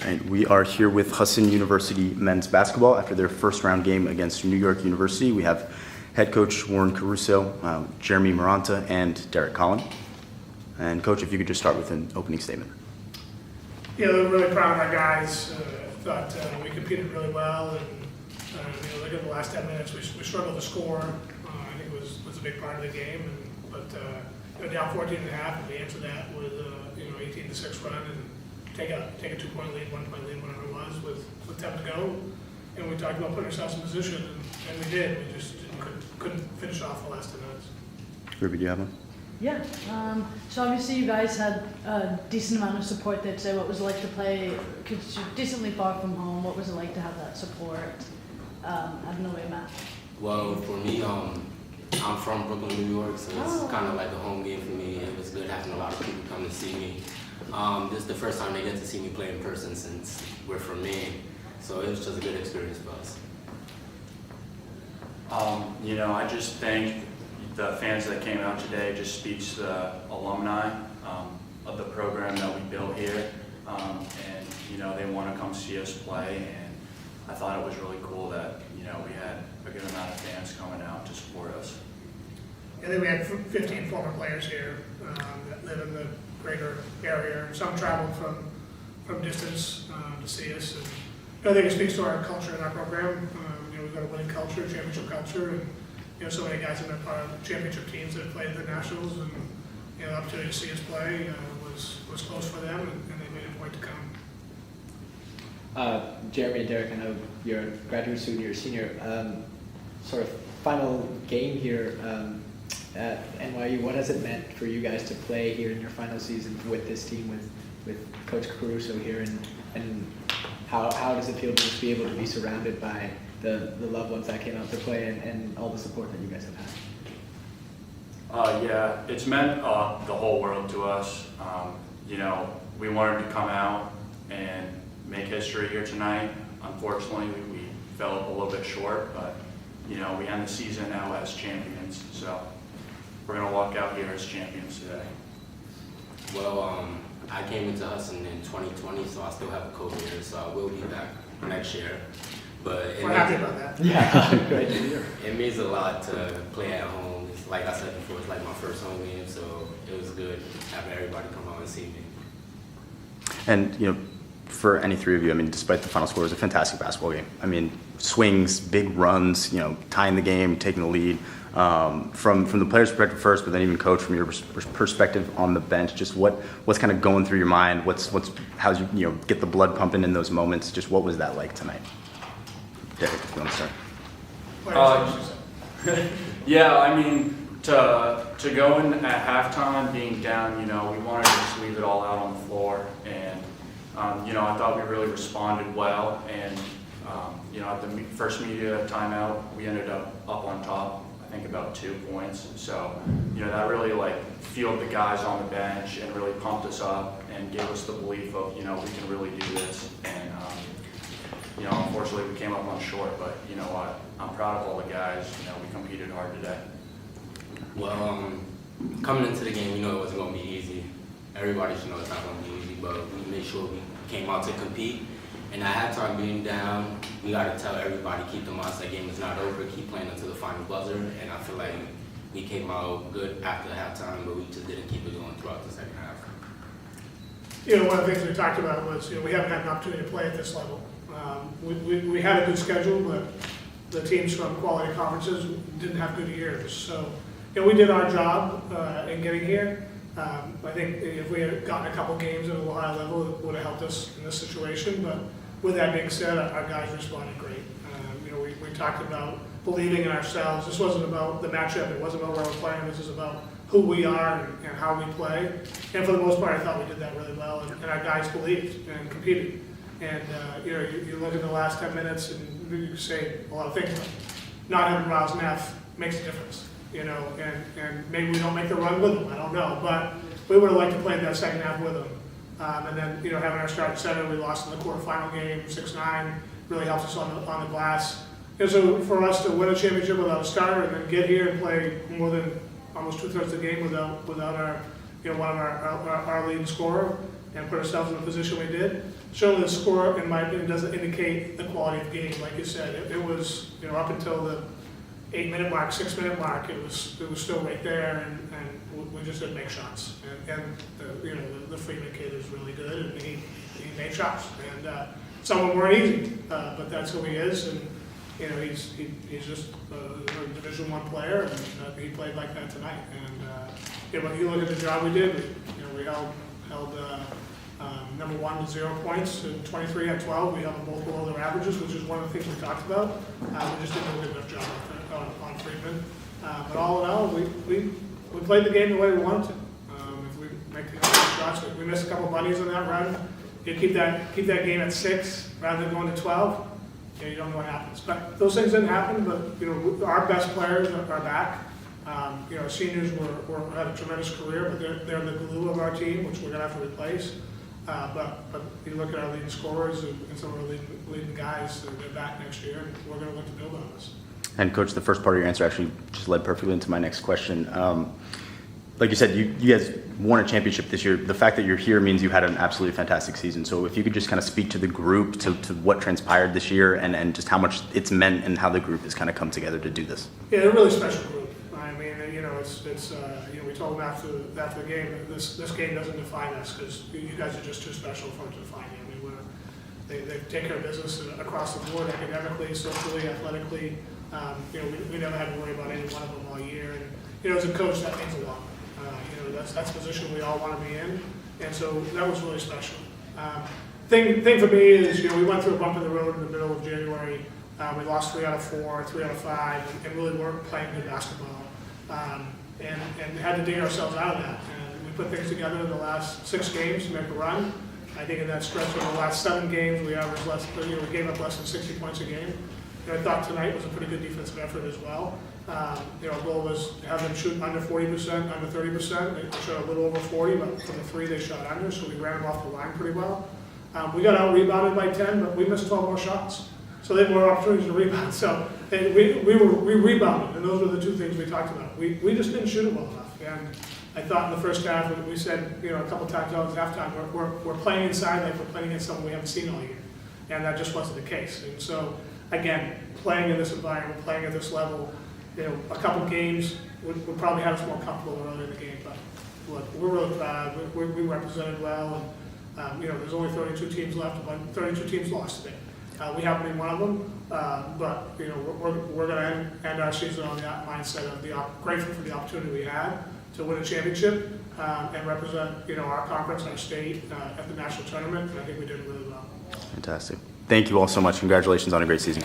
And we are here with Husson University men's basketball after their first round game against New York University. We have head coach Warren Caruso, Jeremy Maranta, and Derek Collin. And coach, if you could just start with an opening statement. Yeah, we're really proud of our guys. Thought we competed really well, and look at the last 10 minutes, we struggled to score. I think it was a big part of the game, but down 14 and a half, and we answered that with 18-6 run and take a 2-point lead, 1-point lead, whatever it was, with 10 to go. And we talked about putting ourselves in position, and we did. We just couldn't finish off the last 10 minutes. Ruby, do you have one? Yeah, so obviously you guys had a decent amount of support there today. What was it like to play, because you're decently far from home, what was it like to have that support at an away match? Well, for me, I'm from Brooklyn, New York, so it's kind of like a home game for me. It was good having a lot of people come to see me. This is the first time they get to see me play in person since we're from Maine, so it was just a good experience for us. I just think the fans that came out today just speaks to the alumni of the program that we built here, and they want to come see us play, and I thought it was really cool that we had a good amount of fans coming out to support us. And then we had 15 former players here that live in the greater area. Some traveled from distance to see us. And I think it speaks to our culture in our program. We've got a winning culture, championship culture, and so many guys have been part of championship teams that have played at the Nationals, and the opportunity to see us play was close for them, and they made a point to come. Jeremy and Derek, I know you're a graduate student, you're a senior. Sort of final game here at NYU. What has it meant for you guys to play here in your final season with this team, with Coach Caruso here, and how does it feel to just be able to be surrounded by the loved ones that came out to play and all the support that you guys have had? Yeah, it's meant the whole world to us. We wanted to come out and make history here tonight. Unfortunately, we fell up a little bit short, but we end the season now as champions. So we're going to walk out here as champions today. Well, I came into Husson in 2020, so I still have a COVID year, so I will be back next year. But We're happy about that. Yeah, great to hear. It means a lot to play at home. Like I said before, it's like my first home game, so it was good having everybody come out and see me. And, for any three of you, despite the final score, it was a fantastic basketball game. Swings, big runs, tying the game, taking the lead. From the player's perspective first, but then even coach, from your perspective on the bench, just what's kind of going through your mind? How's you get the blood pumping in those moments? Just what was that like tonight? Derek, if you want to start. To go in at halftime being down, we wanted to just leave it all out on the floor, and I thought we really responded well, and at the first media timeout, we ended up on top, I think about 2 points. So that really fueled the guys on the bench and really pumped us up and gave us the belief of we can really do this. And unfortunately we came up on short, but you know what? I'm proud of all the guys. We competed hard today. Well, coming into the game, it wasn't going to be easy. Everybody should know it's not going to be easy, but we made sure we came out to compete. And at halftime being down, we got to tell everybody, keep the mindset, game is not over, keep playing until the final buzzer. And I feel like we came out good after halftime, but we just didn't keep it going throughout the second half. One of the things we talked about was, we haven't had an opportunity to play at this level. We had a good schedule, but the teams from quality conferences didn't have good years. So, we did our job in getting here. I think if we had gotten a couple games at a little high level, it would have helped us in this situation. But with that being said, our guys responded great. We talked about believing in ourselves. This wasn't about the matchup. It wasn't about where we're playing. This is about who we are and how we play. And for the most part, I thought we did that really well. And our guys believed and competed. And you look at the last 10 minutes, and you can say a lot of things. But not having Rouse Neff makes a difference. And maybe we don't make the run with them, I don't know, but we would have liked to play that second half with them. And then, having our starting center, we lost in the quarterfinal game, 6-9, really helps us on the glass. And so for us to win a championship without a starter and then get here and play more than almost 2/3 of the game without our, one of our leading scorer, and put ourselves in the position we did. Certainly the score, in my opinion, doesn't indicate the quality of the game. Like you said, it was, up until the 8-minute mark, 6-minute mark, it was still right there, and we just didn't make shots. And the Freeman kid is really good, and he made shots. And some of them weren't easy, but that's who he is. And he's just a Division I player, and he played like that tonight. And when you look at the job we did, we held number 1 to 0 points, and 23 at 12. We held them both below their averages, which is one of the things we talked about. We just didn't do a good enough job on Freeman. But all in all, we played the game the way we wanted to. If we make the shots, we missed a couple bunnies on that run. You keep that game at 6 rather than going to 12. You don't know what happens. But those things didn't happen. But our best players are back. Seniors had a tremendous career, but they're the glue of our team, which we're going to have to replace. But you look at our leading scorers and some of our leading guys, they're back next year, and we're going to look to build on this. And Coach, the first part of your answer actually just led perfectly into my next question. Like you said, you guys won a championship this year. The fact that you're here means you had an absolutely fantastic season. So if you could just kind of speak to the group, to what transpired this year, and just how much it's meant and how the group has kind of come together to do this. Yeah, they're a really special group. I mean, we told them after the game that this game doesn't define us because you guys are just too special for it to define you. I mean, they take care of business across the board, academically, socially, athletically. We never had to worry about any one of them all year. And as a coach, that means a lot. That's the position we all want to be in, and so that was really special. Thing for me is, we went through a bump in the road in the middle of January. We lost 3 out of 4, 3 out of 5, and really weren't playing good basketball. And had to dig ourselves out of that. And we put things together in the last 6 games to make a run. I think in that stretch of the last 7 games, we averaged we gave up less than 60 points a game. And I thought tonight was a pretty good defensive effort as well. Our goal was to have them shoot under 40%, under 30%. They shot a little over 40, but from the 3 they shot under, so we ran them off the line pretty well. We got out-rebounded by 10, but we missed 12 more shots. So they had more opportunities to rebound. So we rebounded, and those were the 2 things we talked about. We just didn't shoot it well enough. And I thought in the first half, we said, a couple times at halftime, we're playing inside like we're playing against someone we haven't seen all year. And that just wasn't the case. And so, again, playing in this environment, playing at this level, a couple games would probably have us more comfortable early in the game. But look, we're really proud. We represented well. And, there's only 32 teams left, but 32 teams lost today. We happen to be one of them, but we're going to end our season on the mindset of grateful for the opportunity we had to win a championship and represent our conference, our state at the national tournament, and I think we did really well. Fantastic. Thank you all so much. Congratulations on a great season.